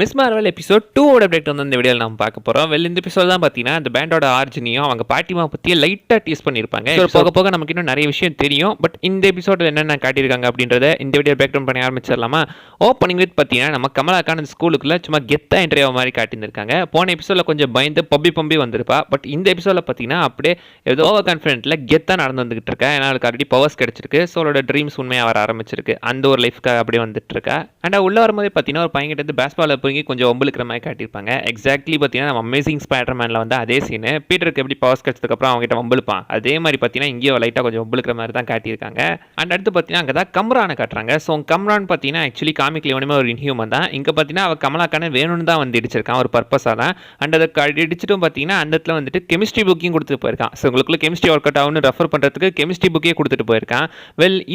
Miss Marvel episode 2 ஓட update வந்து இந்த வீடியோவில் நம்ம பார்க்க போகிறோம். இந்த எபிசோட் தான் பார்த்தீங்கன்னா அந்த பேண்டோட ஆர்ஜினியும் அவங்க பாட்டிமா பற்றியே லைட்டாக டீஸ் பண்ணியிருப்பாங்க. போக போக நமக்கு இன்னும் நிறைய விஷயம் தெரியும். பட் இந்த எபிசோட் என்னென்ன காட்டியிருக்காங்க அப்படின்றத இந்த வீடியோ பேக் டவுன் பண்ணி ஆரம்பிச்சிடலாமா? ஓப்பனிங் வித் பார்த்தீங்கன்னா நம்ம கமலாக்கான ஸ்கூலுக்குள்ள சும்மா கெத்தா என்ட்ரி ஆக மாதிரி காட்டியிருக்காங்க. போன எபிசோடில் கொஞ்சம் பயந்து பம்பி வந்திருப்பா. பட் இந்த எபிசோடில் பார்த்தீங்கன்னா அப்படியே ஏதோ ஓவர் கான்ஃபிடென்ட்ல கெத்தாக நடந்து வந்துகிட்டு இருக்கா. ஏன்னா அவளுக்கு ஆல்ரெடி பவர்ஸ் கிடைச்சிருக்கு. ஸோ அவளோட ட்ரீம்ஸ் உண்மையாக வர ஆரம்பிச்சிருக்கு. அந்த ஒரு லைஃப்க்காக அப்படியே வந்துட்டு இருக்கா. அண்ட் உள்ள வரும்போது பார்த்தீங்கன்னா ஒரு பையன்கிட்ட இருந்து பேஸ்பால் போய் கொஞ்சம் ஒம்பளுக்கிற மாதிரி காட்டியிருப்பாங்க. எக்ஸாக்ட்லி பார்த்தீங்கன்னா நம்ம அமேசிங் ஸ்பைடர்மேனில் வந்து அதே சீனு பீட்டருக்கு எப்படி பவர்ஸ் கிடைச்சதுக்கப்புறம் அவங்ககிட்ட வம்பளுப்பான், அதே மாதிரி பார்த்தீங்கன்னா இங்கேயோ லைட்டாக கொஞ்சம் வம்பளுக்கிற மாதிரி தான் காட்டியிருக்காங்க. அண்ட் அடுத்து பார்த்தீங்கன்னா அங்கே தான் கம்ரானை காட்டுறாங்க. ஸோ கம்ரான் பார்த்தீங்கன்னா ஆக்சுவலி காமிக்ல இவனுமே ஒரு இன்ஹியூமன் தான். இங்கே பார்த்தீங்கன்னா அவள் கமலாக்கான வேணும்னு தான் வந்து இடிச்சிருக்கான் ஒரு பர்பஸாக தான். அண்ட் அதை இடிச்சிட்டும் பார்த்தீங்கன்னா அந்த இடத்துல வந்துட்டு கெமிஸ்ட்ரி புக்கையும் கொடுத்துட்டு போயிருக்கான். ஸோ உங்களுக்குள்ள கெமிஸ்ட்ரி ஒர்க் அவுட் ஆகும்னு ரெஃபர் பண்ணுறதுக்கு கெமிஸ்ட்ரி புக்கே கொடுத்துட்டு போயிருக்கான்.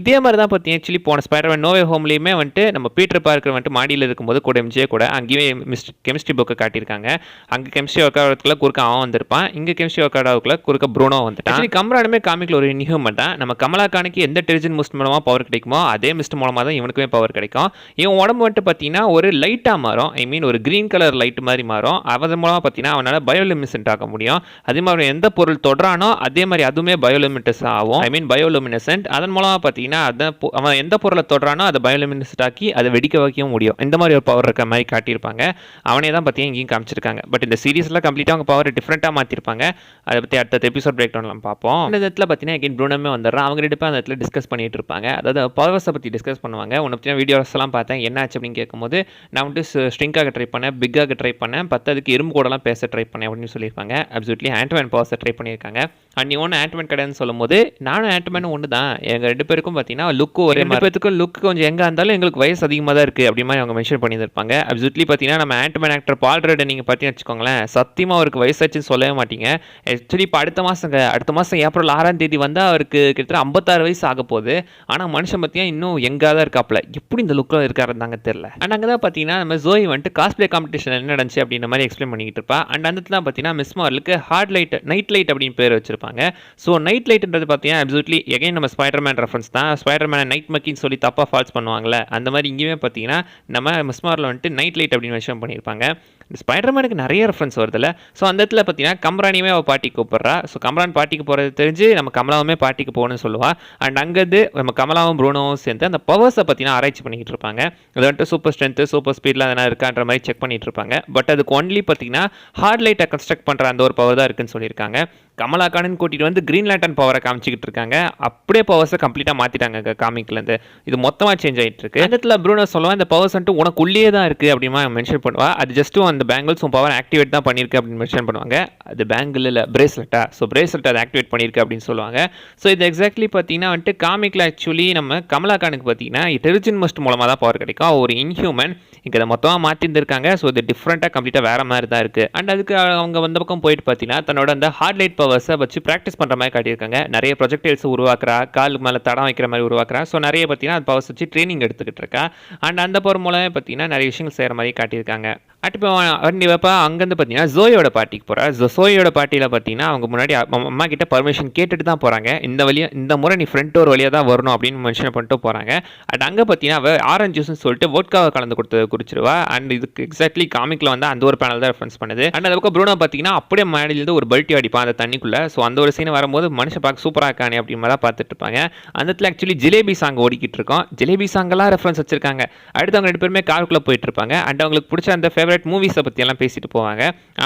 இதே மாதிரி தான் பார்த்தீங்கன்னா ஆக்சுவலி போன ஸ்பைடர்மேன் நோ வே ஹோம்லேயுமே வந்துட்டு நம்ம பீட்டர் பார்க்கர் வந்துட்டு மாடியில் இருக்கும்போது கூட எம்ஜே கூட அங்கேயும் கெமிஸ்ட்ரி புக்கை காட்டியிருக்காங்க. அங்கே கெமிஸ்ட்ரி ஒர்க் ஆகிறதுக்குள்ள குறுக்க அவன் வந்திருப்பான். இங்கே கெமிஸ்ட்ரி ஒர்க் ஆகிறதுக்குள்ள குறுக்க ப்ரூனோ வந்துட்டான். கம்ரானுமே காமிக்கில் ஒரு இன்ஹியூமன் தான். நம்ம கமலாக்கானுக்கு எந்த டெரிஜன் மிஸ்ட் மூலமாக பவர் கிடைக்குமோ அதே மிஸ்ட் மூலமாக தான் இவனுக்குமே பவர் கிடைக்கும். இவன் உடம்பு வந்துட்டு பார்த்தீங்கன்னா ஒரு லைட்டாக மாறும். ஐ மீன் ஒரு கிரீன் கலர் லைட் மாதிரி மாறும். அதன் மூலமாக பார்த்தீங்கன்னா அவனால் பயோலுமினசென்ட் ஆக முடியும். அதே மாதிரி எந்த பொருள் தொடுறானோ அதே மாதிரி அதுவுமே பயோலுமினஸ் ஆகும். ஐ மீன் பயோலுமினசென்ட். அதன் மூலமாக பார்த்தீங்கன்னா அவன் எந்த பொருளை தொடுறானோ அதை பயோலுமினசென்ட் ஆக்கி அதை வெடிக்க வைக்கவும் முடியும். இந்த மாதிரி ஒரு பவர் இருக்க மாதிரி காட்டியிருப்பாங்க. அவனே தான் பார்த்தீங்கன்னா இங்கேயும் காமிச்சிருக்காங்க. பட் இந்த சீரீஸில் கம்ப்ளீட்டாக அவங்க பவர் டிஃப்ரெண்ட்டாக மாற்றிருப்பாங்க. அதை பற்றி அடுத்த எபிசோட் பிரேக் டவுன்லாம் பார்ப்போம். இந்த இடத்துல பார்த்தீங்கன்னா எகைன் ப்ரூனோமே வந்துடுறான். அவங்க ரெண்டு பேரும் அந்த இடத்துல டிஸ்கஸ் பண்ணிட்டு இருப்பாங்க. அதாவது பவர்ஸை பற்றி டிஸ்கஸ் பண்ணுவாங்க. உன்னை பற்றின வீடியோஸ் எல்லாம் பார்த்தேன், என்ன ஆச்சு அப்படின்னு கேட்கும்போது நான் வந்துட்டு ஸ்ட்ரிங்காக ட்ரை பண்ணேன், பிக்காக ட்ரை பண்ணேன், அதுக்கு இரும்பு கூடலாம் பேச ட்ரை பண்ணேன் அப்படின்னு சொல்லியிருப்பாங்க. அப்சல்யூட்லி ஆண்ட்மேன் பவர்ஸை ட்ரை பண்ணியிருக்காங்க. அண்ட் நீ ஒன்று ஆண்ட்மேன் கிடையாதுன்னு சொல்லும்போது நானும் ஆண்ட்மேன் ஒன்று தான். எங்கள் ரெண்டு பேருக்கும் பார்த்தீங்கன்னா லுக்கு ஒரே பேருக்கும் லுக்கு கொஞ்சம் எங்கே இருந்தாலும் எங்களுக்கு வயசு அதிகமாக தான் இருக்குது அப்படி மாதிரி அவங்க மென்ஷன் பண்ணியிருப்பாங்க. அப்சல்யூட்லி பார்த்தீங்கன்னா நம்ம ஆண்ட்மேன் ஆக்டர் பால் ரட் நீங்கள் பார்த்தீங்கன்னு வச்சுக்கோங்களேன், சத்தியமாக அவருக்கு வயசாச்சுன்னு சொல்லவே மாட்டீங்க. ஆக்சுவலி இப்போ அடுத்த மாதம் ஏப்ரல் 6ஆம் தேதி வந்து அவருக்கு கிட்டத்தட்ட 56 வயசு ஆக போகுது. ஆனால் மனுஷன் பார்த்தீங்கன்னா இன்னும் எங்காக தான் இருக்காப்புல. எப்படி இந்த லுக்கில் இருக்காருந்தாங்க தெரியல. அண்ட் அங்கே தான் பார்த்தீங்கன்னா நம்ம ஜோய் வந்துட்டு காஸ்பிளே காம்படிஷன் என்ன நடந்துச்சு அப்படின்ற மாதிரி எக்ஸ்பிளைன் பண்ணிக்கிட்டு இருப்பா. அண்ட் அந்த தான் பார்த்தீங்கன்னா மிஸ் மார்வலுக்கு ஹார்ட் லைட் நைட் லைட் அப்படின்னு பேர் வச்சிருப்பாங்க. ஸோ நைட் லைட்ன்றது பார்த்தீங்கன்னா அப்சல்யூட்லி எகைன் நம்ம ஸ்பைடர்மேன் ரெஃபரன்ஸ் தான். ஸ்பைடர்மேன் நைட் மக்கின்னு சொல்லி தப்பாக ஃபால்ஸ் பண்ணுவாங்கல்ல, அந்த மாதிரி இங்கேயுமே பார்த்தீங்கன்னா நம்ம மிஸ் மார்வல் வந்துட்டு நைட் லைட் அப்படின்னு மென்ஷன் பண்ணியிருப்பாங்க. இந்த ஸ்பைடர்மேனுக்கு நிறைய ரெஃபரன்ஸ் வருதுல்ல. ஸோ அந்த இடத்துல பார்த்தீங்கன்னா கம்ரானியுமே அவள் பாட்டிக்கு கூப்பிட்றா. ஸோ கம்ரான் பாட்டிக்கு போகிறது தெரிஞ்சு நம்ம கமலாவுமே பாட்டிக்கு போகணும்னு சொல்லுவாள். அண்ட் அங்கேருந்து நம்ம கமலாவும் ப்ரூனோவும் சேர்ந்து அந்த பவர்ஸை பார்த்தீங்கன்னா ஆராய்ச்சி பண்ணிக்கிட்டு இருப்பாங்க. அது வந்துட்டு சூப்பர் ஸ்ட்ரென்த்து சூப்பர் ஸ்பீடில் அதெல்லாம் இருக்கான்ற மாதிரி செக் பண்ணிட்டு இருப்பாங்க. பட் அதுக்கு ஒன்லி பார்த்தீங்கன்னா ஹார்ட் லைட்டை கன்ஸ்ட்ரக்ட் பண்ணுற அந்த ஒரு பவர் தான் இருக்குன்னு சொல்லியிருக்காங்க. கமலாக்கானன் கூட்டிகிட்டு வந்து கிரீன் லேண்டன் பவரை காமிச்சிக்கிட்டு இருக்காங்க. அப்படியே பவர்ஸை கம்ப்ளீட்டாக மாற்றிட்டாங்க காமிக்லேருந்து. இது மொத்தமாக சேஞ்ச் ஆகிட்டு இருக்கு. அந்த இடத்துல ப்ரூனோ சொல்லுவான் இந்த பவர்ஸ் வந்துட்டு உனக்குள்ளேயே தான் இருக்குது அப்படிமா மென்ஷன் பண்ணுவா. அது ஜஸ்ட்டும் அந்த பேங்கிள்ஸ் உன் பவர் ஆக்டிவேட் தான் பண்ணியிருக்கு அப்படின்னு மென்ஷன் பண்ணுவாங்க. அது பேங்கிள் இல்லை பிரேஸ்லெட்டா. ஸோ பிரேஸ்லெட் அதை ஆக்டிவேட் பண்ணியிருக்கு அப்படின்னு சொல்லுவாங்க. ஸோ இது எக்ஸாக்ட்லி பார்த்தீங்கன்னா வந்துட்டு காமிக்கில் ஆக்சுவலி நம்ம கமலாக்கானுக்கு பார்த்தீங்கன்னா டெரிஜன் மஸ்ட் மூலமாக தான் பவர் கிடைக்கும். ஒரு இன்ஹியூமன் இங்கே அதை மொத்தமாக மாற்றிருந்துருக்காங்க. ஸோ இது டிஃப்ரெண்ட்டாக கம்ப்ளீட்டாக வேறு மாதிரி தான் இருக்குது. அண்ட் அதுக்கு அவங்க வந்த பக்கம் போயிட்டு பார்த்தீங்கன்னா தன்னோட அந்த ஹார்ட் லைட் பவர்ஸை வச்சு ப்ராக்டிஸ் பண்ணுற மாதிரி காட்டியிருக்காங்க. நிறைய ப்ரொஜெக்டைல்ஸ் உருவாக்குறா, காலுக்கு மேலே தடம் வைக்கிற மாதிரி உருவாக்குறா. ஸோ நிறைய பார்த்தீங்கன்னா அது பவர்ஸ் வச்சு ட்ரைனிங் எடுத்துக்கிட்டு இருக்கா. அண்ட் அந்த பவர் மூலமே பார்த்தீங்கன்னா நிறைய விஷயங்கள் செய்கிற மாதிரி காட்டியிருக்காங்க. இப்போ வைப்பா அங்கேருந்து பார்த்தீங்கன்னா ஜோயோட பாட்டிக்கு போகிறா. ஜோயோட பாட்டியில் பார்த்தீங்கன்னா அவங்க முன்னாடி அம்மா கிட்ட பர்மிஷன் கேட்டுட்டு தான் போகிறாங்க. இந்த முறை நீ ஃப்ரண்ட் டோர் வழியாக தான் வரணும் அப்படின்னு மென்ஷன் பண்ணிட்டு போகிறாங்க. அண்ட் அங்கே பார்த்தீங்கன்னா அவள் ஆரஞ்சு ஜூஸ்ன்னு சொல்லிட்டு வோட்காவை கலந்து குறிச்சிருவா. அண்ட் இதுக்கு எக்ஸாக்ட்லி காமிக்கில் வந்து அந்த ஒரு பேனல் தான் ரெஃபரன்ஸ் பண்ணுது. அண்ட் அதுக்கு ப்ரூனோ பார்த்தீங்கன்னா அப்படியே மாடியிலிருந்து ஒரு பல்ட்டி அடிப்பான் அந்த தண்ணிக்குள்ளே. ஸோ அந்த ஒரு சீன் வரும்போது மனுஷன் பார்க்க சூப்பராக இருக்கானே அப்படின்னு தான் பார்த்துட்டு இருப்பாங்க. அந்த இடத்துல ஆக்சுவலி ஜிலேபி சாங் ஓடிக்கிட்டு இருக்கோம். ஜிலேபி சாங்கெல்லாம் ரெஃபரன்ஸ் வச்சிருக்காங்க. அடுத்து அவங்க ரெண்டு பேருமே காருக்குள்ளே போயிட்டு இருப்பாங்க. அண்ட் அவங்களுக்கு பிடிச்ச அந்த ஃபேவரட் மூவிஸை பற்றி எல்லாம் பேசிட்டு போவாங்க.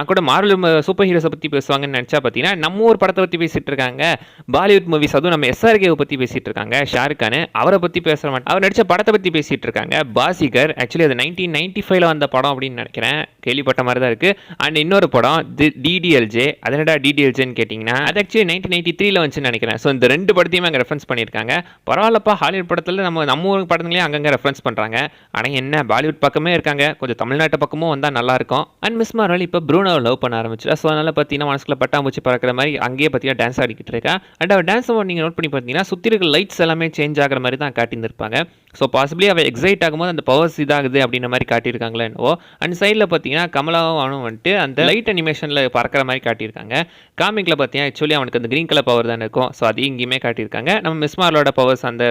கூட மார்வல் சூப்பர் ஹீரோஸை பற்றி பேசுவாங்கன்னு நினச்சா பார்த்தீங்கன்னா நம்ம ஒரு படத்தை பற்றி பேசிட்டு இருக்காங்க. பாலிவுட் மூவிஸ் அதுவும் நம்ம SRKவை பற்றி பேசிட்டு இருக்காங்க. ஷாருக் கான் அவரை பற்றி பேசுகிற மாட்டேன், அவர் நடித்த படத்தை பற்றி பேசிட்டு இருக்காங்க. பாசிகர் ஆக்சுவலி அது 1995 வந்த படம் அப்படின்னு நினைக்கிறேன், கேள்விப்பட்ட மாதிரி தான் இருக்குது. அண்ட் இன்னொரு படம் DDLJ. அதனடா DDLJன்னு கேட்டிங்கன்னா அது ஆக்சுவலி 1993 வந்துச்சுன்னு நினைக்கிறேன். ஸோ இந்த ரெண்டு படத்தையுமே அங்கே ரெஃபரன்ஸ் பண்ணியிருக்காங்க. பரவாயில்லப்பா, ஹாலிவுட் படத்தில் நம்ம ஊர் படத்துலேயே அங்கங்கே ரெஃபரன்ஸ் பண்ணுறாங்க. ஆனால் என்ன பாலிவுட் பக்கமே இருக்காங்க, கொஞ்சம் தமிழ்நாட்டு பக்கமும் வந்தால் நல்லாயிருக்கும். அண்ட் மிஸ் மார்வல் இப்போ ப்ரூனோவை லவ் பண்ண ஆரம்பிச்சிட்டா. ஸோ அதனால் பார்த்தீங்கன்னா மனசுக்குள்ள பட்டாம்பூச்சி பறக்கிற மாதிரி அங்கேயே பார்த்தீங்கன்னா டான்ஸ் ஆடிக்கிட்டு இருக்கா. அண்ட் அவர் டான்ஸ் நீங்கள் நோட் பண்ணி பார்த்தீங்கன்னா சுற்றி இருக்க லைட்ஸ் எல்லாமே சேஞ்ச் ஆகிற மாதிரி தான் காட்டியிருந்திருப்பாங்க. ஸோ பாசிபிளி அவள் எக்ஸைட் ஆகும்போது அந்த பவர்ஸ் இதாகுது அப்படின்ற மாதிரி காட்டியிருக்காங்களா என்னவோ. அண்ட் சைடில் பார்த்தீங்கன்னா கமலாவும் அவனும் வந்துட்டு அந்த லைட் அனிமேஷனில் பறக்கிற மாதிரி காட்டியிருக்காங்க. காமிக்கில் பார்த்தீங்கன்னா ஆக்சுவலி அவனுக்கு அந்த க்ரீன் கலர் பவர் தானே இருக்கும். ஸோ அது இங்கேயுமே காட்டியிருக்காங்க. நம்ம மிஸ் மார்வலோட பவர்ஸ் அந்த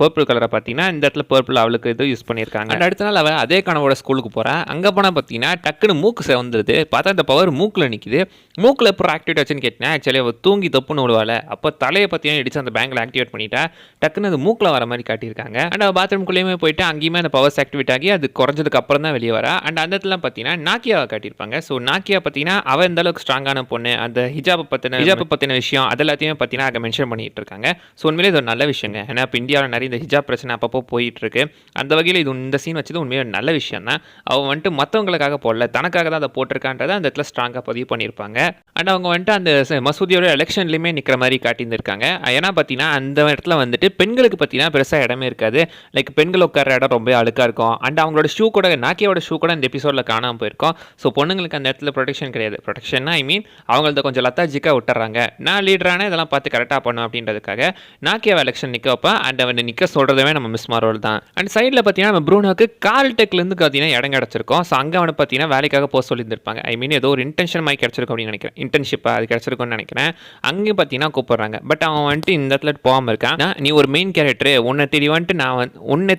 பர்பிள் கலரை பார்த்தீங்கன்னா இந்த இடத்துல பர்பிள் அவளுக்கு இது யூஸ் பண்ணியிருக்காங்க. அண்ட் அடுத்த நாள் அவள் அதே கனவோட ஸ்கூலுக்கு போகிறான். அங்கே போனால் பார்த்தீங்கன்னா டக்குன்னு மூக்கு வந்துடுது. பார்த்தா அந்த பவர் மூக்கில் நிற்கிது. மூக்கில் எப்போ ஆக்டிவேட் ஆச்சுன்னு கேட்டேன். ஆக்சுவலி அவள் தூங்கி தப்புன்னு விடுவாள். அப்போ தலையை பார்த்தீங்கன்னா இடிச்சு அந்த பேங்கில் ஆக்டிவேட் பண்ணிட்டா. டக்குன்னு அது மூக்கில் வர மாதிரி காட்டியிருக்காங்க. அண்ட் அவள் பாத்ரூம்குள்ளேயுமே போயிட்டு அங்கேயுமே அந்த பவர்ஸ் ஆக்டிவேட் ஆகி அது குறைஞ்சதுக்கு அப்புறம் தான் வெளியே வரா. அண்ட் அந்த இடத்துல பார்த்தீங்கன்னா நாக்கியாவை காட்டியிருப்பாங்க. ஸோ நாக்கியா பார்த்தீங்கன்னா அவள் எந்த அளவுக்கு ஸ்ட்ராங்கான பொண்ணு, அந்த ஹிஜாபை பற்றின விஷயம் அது எல்லாத்தையுமே பார்த்தீங்கன்னா அங்கே மென்ஷன் பண்ணிட்டு இருக்காங்க. ஸோ உண்மையிலே இது ஒரு நல்ல விஷயங்க. ஏன்னா இப்போ இந்தியாவில் நிறைய இந்த ஹிஜாப் பிரச்சனை அப்பப்போ போயிட்டு இருக்கு. அந்த வகையில் இது இந்த சீன் வச்சது உண்மையிலே நல்ல விஷயம் தான். அவன் வந்துட்டு மற்றவங்களுக்காக போடல, தனக்காக தான் அதை போட்டிருக்கான்றதை அந்த இடத்துல ஸ்ட்ராங்காக பதிவு பண்ணியிருப்பாங்க. அண்ட் அவங்க வந்துட்டு அந்த மசூதியோட எலெக்ஷன்லையுமே நிற்கிற மாதிரி காட்டியிருந்திருக்காங்க. ஏன்னா பார்த்தீங்கன்னா அந்த இடத்துல வந்துட்டு பெண்களுக்கு பார்த்தீங்கன்னா பெருசாக இடமே இருக்காது. லைக் பெண்கள் உட்கார இடம் ரொம்ப அழுக்காக இருக்கும். அண்ட் அவங்களோட ஷூ கூட, நாக்கியோட ஷூ கூட இந்த எபிசோடில் காணாமல் போயிருக்கும். ஸோ பொண்ணுங்களுக்கு அந்த இடத்துல ப்ரொடெக்ஷன் கிடையாது. ப்ரொடெக்ஷன்னா ஐ மீன் அவங்கள்ட்ட கொஞ்சம் லத்தாஜிக்காக விட்டுறாங்க. நான் லீடரான இதெல்லாம் பார்த்து கரெக்டாக பண்ணும் அப்படின்றதுக்காக நாக்கியாவை எலெக்ஷன் நிற்க வைப்பேன். அண்ட் அவன் நிற்க சொல்கிறதுமே நம்ம மிஸ் மார்வல் தான். அண்ட் சைடில் பார்த்தீங்கன்னா நம்ம ப்ரூனோக்கு கால்டெக்லேருந்து பார்த்தீங்கன்னா இடம் கிடச்சிருக்கும். ஸோ அங்கே அவனை பார்த்தீங்கன்னா வேலைக்காக போக சொல்லியிருந்திருப்பாங்க. ஐ மீன் ஏதோ ஒரு இன்டென்ஷன் மாதிரி கிடச்சிருக்கும் அப்படின்னு நினைக்கிறேன். இன்டர்ன்ஷிப்பாக அது கிடச்சிருக்கும்னு நினைக்கிறேன். அங்கேயும் பார்த்தீங்கன்னா கூப்பிட்றாங்க. பட் அவன் வந்துட்டு இந்த இடத்துல போகாமல் இருக்கான். நீ ஒரு மெயின் கேரக்டர், உன்னை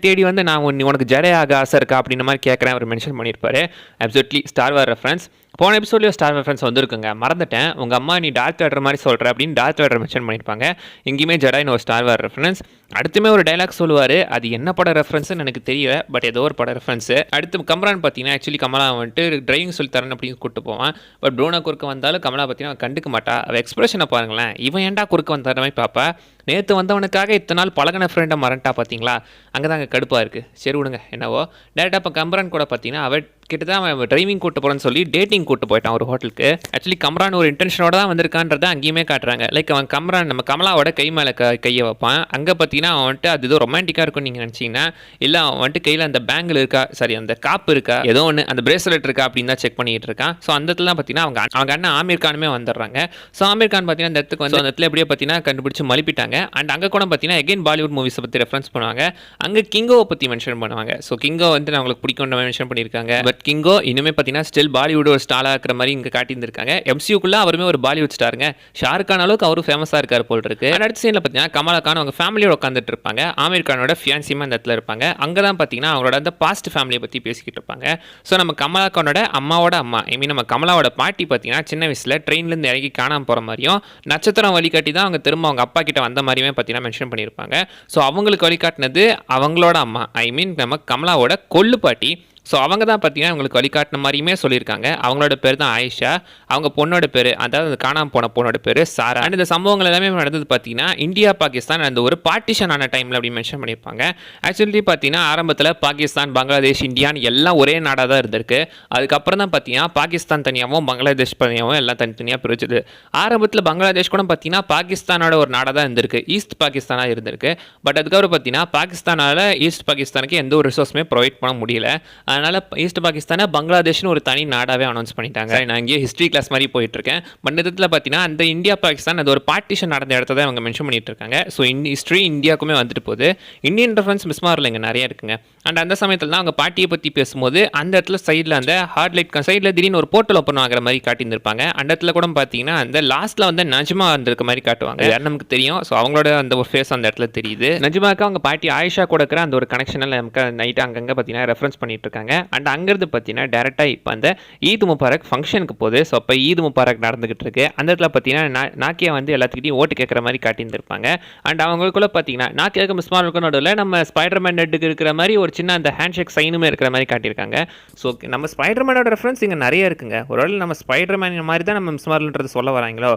தேடி வந்து நான் உனக்கு ஜடையாக ஆசை இருக்கா அப்படின்ற மாதிரி கேட்குறேன் அவர் மென்ஷன் பண்ணியிருப்பாரு. அப்சல்யூட்லி ஸ்டார் வார் ரெஃபரன்ஸ். போன எபிசோட்லேயும் ஸ்டார் ரெஃபரன்ஸ் வந்திருக்குங்க, மறந்துட்டேன். உங்கள் அம்மா நீ டார்த் வேடர் மாதிரி சொல்கிற அப்படின்னு டார்த் வேடர் மென்ஷன் பண்ணியிருப்பாங்க. இங்கேயுமே ஜடாயின்னு ஒரு ஸ்டார் வார் ரெஃபரன்ஸ். அடுத்துமே ஒரு டைலாக் சொல்லுவார். அது என்ன பட ரெஃபரன்ஸ்னு எனக்கு தெரியல, பட் ஏதோ ஒரு பட ரெஃபரன்ஸு. அடுத்து கம்ரான் பார்த்தீங்கன்னா ஆக்சுவலி கமலா வந்துட்டு டிரைவிங் சொல்லி தரேன் அப்படின்னு கூப்பிட்டு போவான். பட் ப்ரூனோ குறுக்க வந்தாலும் கமலா பார்த்தீங்கன்னா கண்டுக்க மாட்டா. அவள் எக்ஸ்பிரஷனை பாருங்களேன், இவன் ஏன்டா குறுக்க வந்தார மாதிரி பாப்பா. நேற்று வந்தவனுக்காக இத்தனை நாள் பழகின ஃப்ரெண்டை மறந்துட்டா பார்த்தீங்களா. அங்கே தாங்க கடுப்பாக இருக்குது. சரி விடுங்க என்னவோ. டேரெக்டாக இப்போ கம்ரான் கூட பார்த்தீங்கன்னா அவள் கிட்ட அவன் டிரைவிங் கூட்டு போகிறேன்னு சொல்லி டேட்டிங் கூட்டு போயிட்டான் ஒரு ஹோட்டலுக்கு. ஆக்சுவலி கம்ரான் ஒரு இன்டென்ஷனோட தான் வந்திருக்கான்றதை அங்கேயுமே காட்டுறாங்க. லைக் அவன் கம்ரான் நம்ம கமலாவோட கை மேலே கையை வைப்பான். அங்கே பார்த்தீங்கன்னா அவன் வந்துட்டு அது ஏதோ ரொமான்டிக்காக இருக்கும்னு நீங்கள் நினச்சிங்கன்னா இல்லை, அவன் வந்துட்டு கையில் அந்த பேங்கில் இருக்கா, சரி அந்த காப்பு இருக்கா, ஏதோ ஒன்று அந்த பிரேஸ்லெட் இருக்கா அப்படின்னு தான் செக் பண்ணிட்டு இருக்கான். ஸோ அந்த இடத்துல பார்த்தீங்கன்னா அவங்க அண்ணன் ஆமீர் கானுமே வந்துடுறாங்க. ஸோ ஆமீர் கான் பார்த்தீங்கன்னா அந்த இடத்துக்கு வந்து அந்த இடத்துல எப்படியே பார்த்தீங்கன்னா கண்டுபிடிச்சி மலிப்பிட்டாங்க. அண்ட் அங்கே கூட பார்த்தீங்கன்னா எகைன் பாலிவுட் மூவிஸை பற்றி ரெஃபரன்ஸ் பண்ணுவாங்க. அங்கே கிங்கோவை பற்றி மென்ஷன் பண்ணுவாங்க. ஸோ கிங்கோ வந்து அவங்களுக்கு பிடிக்கும் மென்ஷன் பண்ணியிருக்காங்க. பட் கிங்கோ இனிமேல் பார்த்தீங்கன்னா ஸ்டில் பாலிவுட் ஒரு ஸ்டாராக இருக்கிற மாதிரி இங்கே காட்டியிருந்திருக்காங்க. எம்சியூக்குள்ளே அவருமே ஒரு பாலிவுட் ஸ்டாருங்க. ஷாருக் கான் அளவுக்கு அவரும் ஃபேமஸாக இருக்கார் போல் இருக்கு. அடுத்த சீனில் பார்த்தீங்கன்னா கமலா கான் அவங்க ஃபேமிலியோட உட்காந்துட்டு இருப்பாங்க. ஆமீர் கானோட ஃபியான்சிமா அந்த இடத்துல இருப்பாங்க. அங்கே தான் பார்த்தீங்கன்னா அவங்களோட அந்த பாஸ்ட் ஃபேமிலியை பற்றி பேசிக்கிட்டு இருப்பாங்க. ஸோ நம்ம கமலா கானோட அம்மாவோட அம்மா, ஐ மீன் நம்ம கமலாவோட பாட்டி பார்த்தீங்கன்னா சின்ன வயசில் ட்ரெயின்லேருந்து இறங்கி காணாமல் போகிற மாதிரியும் நட்சத்திரம் வழிகாட்டி தான் அவங்க திரும்ப அவங்க அப்பா கிட்ட வந்த மாதிரியுமே பார்த்தீங்கன்னா மென்ஷன் பண்ணியிருப்பாங்க. ஸோ அவங்களுக்கு வழிகாட்டினது அவங்களோட அம்மா, ஐ மீன் நம்ம கமலாவோட கொள்ளு பாட்டி. ஸோ அவங்க தான் பார்த்தீங்கன்னா அவங்களுக்கு வழிகாட்டின மாதிரியுமே சொல்லியிருக்காங்க. அவங்களோட பேர் தான் ஆயிஷா, அவங்க பொண்ணோட பேர், அதாவது காணாமல் போன பொண்ணோட பேர் சாரா. அண்ட் இந்த சம்பவங்கள் எல்லாமே நடந்தது பார்த்தீங்கன்னா இந்தியா பாகிஸ்தான் அந்த ஒரு பார்ட்டிஷன் ஆன டைமில் அப்படி மென்ஷன் பண்ணியிருப்பாங்க. ஆக்சுவலி பார்த்தீங்கன்னா ஆரம்பத்தில் பாகிஸ்தான், பங்களாதேஷ், இந்தியான்னு எல்லாம் ஒரே நாடாக தான் இருந்திருக்கு. அதுக்கப்புறம் தான் பார்த்தீங்கன்னா பாகிஸ்தான் தனியாகவும் பங்களாதேஷ் தனியாகவும் எல்லாம் தனித்தனியாக பிரிச்சுது. ஆரம்பத்தில் பங்களாதேஷ் கூட பார்த்தீங்கன்னா பாகிஸ்தானோட ஒரு நாடாக தான் இருந்திருக்கு, ஈஸ்ட் பாகிஸ்தானாக இருந்திருக்கு. பட் அதுக்கப்புறம் பார்த்தீங்கன்னா பாகிஸ்தானால் ஈஸ்ட் பாகிஸ்தானுக்கு எந்த ஒரு ரிசோர்ஸுமே ப்ரொவைட் பண்ண முடியல. அதனால் ஈஸ்ட் பாகிஸ்தானை பங்களாதேஷ்னு ஒரு தனி நாடாகவே அனௌன்ஸ் பண்ணிட்டாங்க. நான் இங்கேயே ஹிஸ்ட்ரி கிளாஸ் மாதிரி போயிட்டுருக்கேன். பட் இதில் பார்த்தீங்கன்னா அந்த இந்தியா பாகிஸ்தான் அது ஒரு பார்ட்டிஷன் நடந்த இடத்த தான் அவங்க மென்ஷன் பண்ணிட்டு இருக்காங்க. ஸோ ஹிஸ்ட்ரி இந்தியாவுக்குமே வந்துட்டு போகுது. இந்தியன் ரெஃபரன்ஸ் மிஸ் மாறல இங்கே நிறைய இருக்குங்க. அண்ட் அந்த சமயத்தில் தான் அவங்க பாட்டியை பற்றி பேசும்போது அந்த இடத்துல சைடில் அந்த ஹார்ட் லைட் சைடில் திடீர்னு ஒரு போர்ட்டல் ஓப்பன் ஆகிற மாதிரி காட்டியிருந்திருப்பாங்க. அந்த இடத்துல கூட பார்த்தீங்கன்னா அந்த லாஸ்ட்டில் வந்து நஜ்மா வந்திருக்க மாதிரி காட்டுவாங்க. யார் நமக்கு தெரியும். ஸோ அவங்களோட அந்த ஒரு ஃபேஸ் அந்த இடத்துல தெரியுது. நஜ்மாவுக்கு அவங்க பாட்டி ஆயிஷா கூட இருக்கிற அந்த ஒரு கனெக்ஷனில் நமக்கு நைட்டு அங்கங்கே பார்த்தீங்கன்னா ரெஃபரன்ஸ் பண்ணிட்டு இருக்காங்க. அண்ட் அங்கேருந்து பார்த்தீங்கன்னா டேரெக்டாக இப்போ அந்த ஈத் முபாரக் ஃபங்க்ஷனுக்கு போகுது. ஸோ அப்போ ஈத் முபாரக் நடந்துகிட்டு இருக்கு. அந்த இடத்துல பார்த்தீங்கன்னா நாக்கியா வந்து எல்லாத்துக்கிட்டையும் ஓட்டு கேட்குற மாதிரி காட்டியிருந்திருப்பாங்க. அண்ட் அவங்களுக்குள்ள பார்த்தீங்கன்னா நாக்கியாவுக்கு மிஸ் மார்வலுக்கு நடுவில் நம்ம ஸ்பைடர்மேன் நெட்டுக்கு இருக்கிற மாதிரி ஒரு சின்ன அந்த ஹேண்ட்ஷேக் சைனுமே இருக்கிற மாதிரி காட்டியிருக்காங்க. ஸோ நம்ம ஸ்பைடர்மேனோட ரெஃபரன்ஸ் இங்கே நிறைய இருக்குங்க. ஒருவேளை நம்ம ஸ்பைடர்மேன் மாதிரி தான் நம்ம மிஸ் மார்வல்ன்றது சொல்ல வராங்களோ.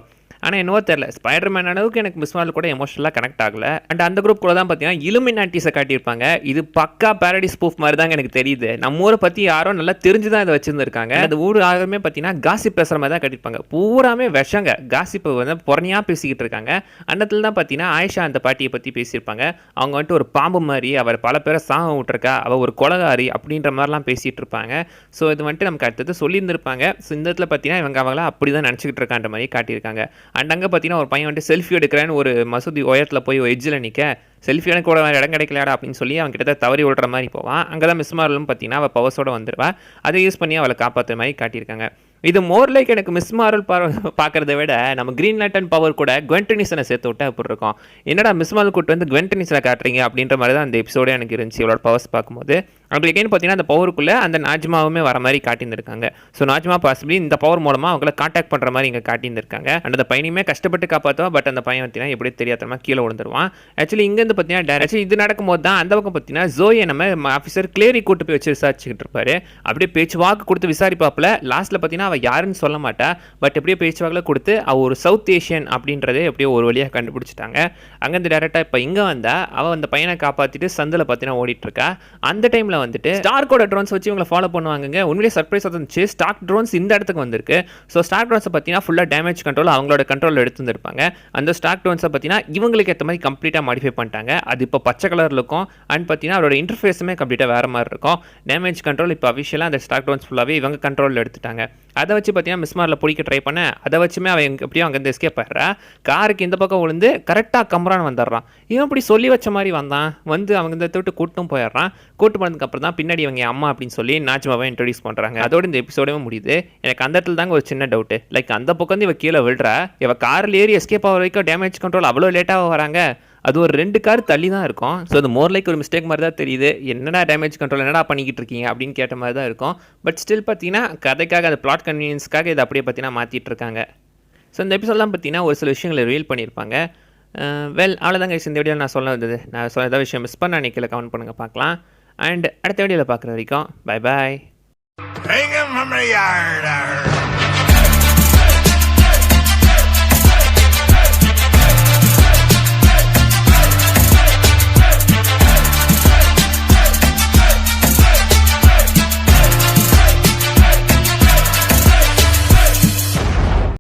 ஆனால் என்னவோ தெரியல, ஸ்பைடர்மேன் அளவுக்கு எனக்கு மிஸ் மார்வல் கூட எமோஷனலாக கனெக்ட் ஆகலை. அண்ட் அந்த குரூப் கூட தான் பார்த்தீங்கன்னா இலுமினாட்டிஸை காட்டியிருப்பாங்க. இது பக்கா பேரடிஸ் ப்ரூஃப் மாதிரி தாங்க எனக்கு தெரியுது. நம்ம ஊரை பற்றி யாரோ நல்லா தெரிஞ்சு தான் இதை வச்சுருந்துருக்காங்க. அந்த ஊர் ஆகவே பார்த்தீங்கன்னா காசிப் பேசுகிற மாதிரி தான் காட்டியிருப்பாங்க. பூராமே விஷங்க, காசிப்பை வந்து புறணியாக பேசிக்கிட்டு இருக்காங்க. அன்னத்தில் தான் பார்த்தீங்கன்னா ஆயிஷா அந்த பாட்டியை பற்றி பேசியிருப்பாங்க. அவங்க வந்துட்டு ஒரு பாம்பு மாதிரி, அவர் பல பேரை சாக விட்டுருக்கா, அவள் ஒரு கொலகாரி அப்படின்ற மாதிரிலாம் பேசிகிட்டு இருப்பாங்க. ஸோ இது வந்துட்டு நமக்கு அடுத்தது சொல்லியிருந்திருப்பாங்க. ஸோ இந்த இடத்துல பார்த்தீங்கன்னா இவங்க அவங்கள அப்படி தான் நினச்சிக்கிட்டு இருக்கான்ற மாதிரி காட்டியிருக்காங்க. அண்ட் அங்கே பார்த்தீங்கன்னா ஒரு பையன் வந்துட்டு செல்ஃபி எடுக்கிறேன்னு ஒரு மசூதி உயரத்தில் போய் எட்ஜில் நிற்க செல்ஃபி எனக்கு கூட வேறு இடம் கிடைக்கலடா அப்படின்னு சொல்லி அவன் கிட்ட தவறி விடுற மாதிரி போவான். அங்கே தான் மிஸ் மார்வலும் பார்த்தீங்கன்னா அவள் பவர்ஸோடு வந்துடுவா. அதை யூஸ் பண்ணி அவளை காப்பாற்றுற மாதிரி காட்டியிருக்காங்க. இது மோர் லைக் எனக்கு மிஸ் மார்வல் பார்க்குறத விட நம்ம கிரீன் லேண்டன் பவர் கூட குவென் டெனிசனை சேர்த்து விட்டா அப்படி இருக்கும். என்னடா மிஸ் மார்வல் கூட்டு வந்து குவென் டெனிசனை காட்டுறீங்க அப்படின்ற மாதிரி தான் அந்த எபிசோடே எனக்கு இருந்துச்சு இவளோட பவர்ஸ் பார்க்கும்போது. அப்படி எகைன் பார்த்தீங்கன்னா அந்த பவருக்குள்ளே அந்த நாஜ்மாவுமே வர மாதிரி காட்டியிருந்திருக்காங்க. ஸோ நாஜ்மா பாசிபிளி இந்த பவர் மூலமாக அவங்கள காண்டாக்ட் பண்ணுற மாதிரி இங்கே காட்டியிருந்திருக்காங்க. அண்ட் அந்த பையனுமே கஷ்டப்பட்டு காப்பாற்றுவான். பட் அந்த பையன் பார்த்தீங்கன்னா எப்படி தெரியாதமா கீழே விழுந்துருவான். ஆக்சுவலி இங்கேருந்து பார்த்தீங்கன்னா டேரக்ட் இது நடக்கும்போது தான் அந்த பக்கம் பார்த்தீங்கன்னா ஜோயை நம்ம ஆஃபீஸர் கிளேரி கூட்டு போய் வச்சு விசாரிச்சுக்கிட்டு இருப்பாரு. அப்படியே பேச்சு வாக்கு கொடுத்து விசாரிப்பாப்புல லாஸ்ட்டில் பார்த்தீங்கன்னா அவள் யாருன்னு சொல்ல மாட்டா. பட் எப்படியோ பேச்சு வாக்கில் கொடுத்து அவள் ஒரு சவுத் ஏஷியன் அப்படின்றதே எப்படியோ ஒரு வழியாக கண்டுபிடிச்சிட்டாங்க. அங்கேருந்து டேரெக்டாக இப்போ இங்கே வந்தா அவள் அந்த பையனை காப்பாற்றிட்டு சந்தில் பார்த்தீங்கன்னா ஓடிட்டு இருக்கா. அந்த டைமில் வந்துட்டு ஸ்டார்க்கோட ட்ரோன்ஸ் வச்சு இவங்களை ஃபாலோ பண்ணுவாங்க. உண்மையிலே சர்ப்ரைஸ் இருந்துச்சு. ஸ்டார்க் ட்ரோன்ஸ் இந்த இடத்துக்கு வந்திருக்கு. ஸோ ஸ்டார்க் ட்ரோன்ஸை பார்த்தீங்கன்னா ஃபுல்லாக டேமேஜ் கண்ட்ரோல் அவங்களோட கண்ட்ரோலில் எடுத்து வந்துருப்பாங்க. அந்த ஸ்டார்க் ட்ரோன்ஸை பார்த்தீங்கன்னா இவங்களுக்கு ஏற்ற மாதிரி கம்ப்ளீட்டாக மாடிஃபை பண்ணிட்டாங்க. அது இப்போ பச்சை கலரில் இருக்கும். அண்ட் பார்த்தீங்கன்னா அவரோட இன்டர்ஃபேஸுமே கம்ப்ளீட்டாக வேறு மாதிரி இருக்கும். டேமேஜ் கண்ட்ரோல் இப்போ அஃபிஷியலாக அந்த ஸ்டார்க் ட்ரோன்ஸ் ஃபுல்லாகவே இவங்க கண்ட்ரோலில் எடுத்துட்டாங்க. அதை வச்சு பார்த்தீங்கன்னா மிஸ் மார்வலை பிடிக்க ட்ரை பண்ண அதை வச்சுமே அவன் எப்படியும் அங்கேருந்து எஸ்கேப் ஆகிடுறா. காருக்கு இந்த பக்கம் விழுந்து கரெக்டாக கம்ரான் வந்துடுறான். இவன் இப்படி சொல்லி வச்ச மாதிரி வந்தான் வந்து அவங்க இந்த தொட்டு கூட்டும் போயிடுறான். கூட்டு போனதுக்கப்புறம் தான் பின்னாடி இவங்க அம்மா அப்படின்னு சொல்லி நாஜ்மாவை இன்ட்ரடியூஸ் பண்ணுறாங்க. அதோட இந்த எபிசோடவே முடியுது. எனக்கு அந்த இடத்துல தாங்க ஒரு சின்ன டவுட்டு. லைக் அந்த பக்கம் இவ கீழே விழுறா. இவ காரில் ஏறி எஸ்கேப் ஆகிற வரைக்கும் டேமேஜ் கண்ட்ரோல் அவ்வளோ லேட்டாக வராங்க. அது ஒரு 2 கார் தள்ளி தான் இருக்கும். ஸோ அது மோர் லைக் ஒரு மிஸ்டேக் மாதிரி தான் தெரியுது. என்னடா டேமேஜ் கண்ட்ரோல் என்னடா பண்ணிக்கிட்டு இருக்கீங்க அப்படின்னு கேட்ட மாதிரி தான் இருக்கும். பட் ஸ்டில் பார்த்தீங்கன்னா கதைக்காக அந்த பிளாட் கன்வீனியன்ஸ்க்காக இதை அப்படியே பார்த்தீங்கன்னா மாற்றிட்டு இருக்காங்க. ஸோ இந்த எபிசோட்லாம் பார்த்தீங்கன்னா ஒரு சில விஷயங்களை ரிவீல் பண்ணியிருப்பாங்க. வெல் அவ்வளோதாங்க இந்த வீடியோ நான் சொல்ல வந்தது. நான் சொல்ல ஏதாவது விஷயம் மிஸ் பண்ண அன்றைக்கி கமெண்ட் பண்ணுங்கள் பார்க்கலாம். அண்ட் அடுத்த வீடியோவில் பார்க்குற வரைக்கும் பை பாய்.